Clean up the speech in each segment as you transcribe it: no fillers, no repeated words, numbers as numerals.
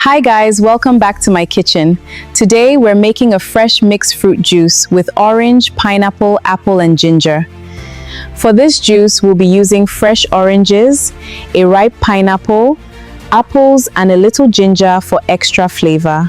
Hi guys, welcome back to my kitchen. Today we're making a fresh mixed fruit juice with orange, pineapple, apple and ginger. For this juice, we'll be using fresh oranges, a ripe pineapple, apples and a little ginger for extra flavor.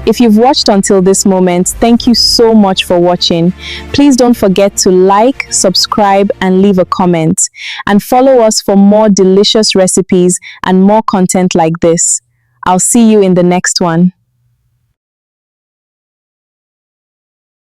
If you've watched until this moment, thank you so much for watching. Please don't forget to like, subscribe, and leave a comment. And follow us for more delicious recipes and more content like this. I'll see you in the next one.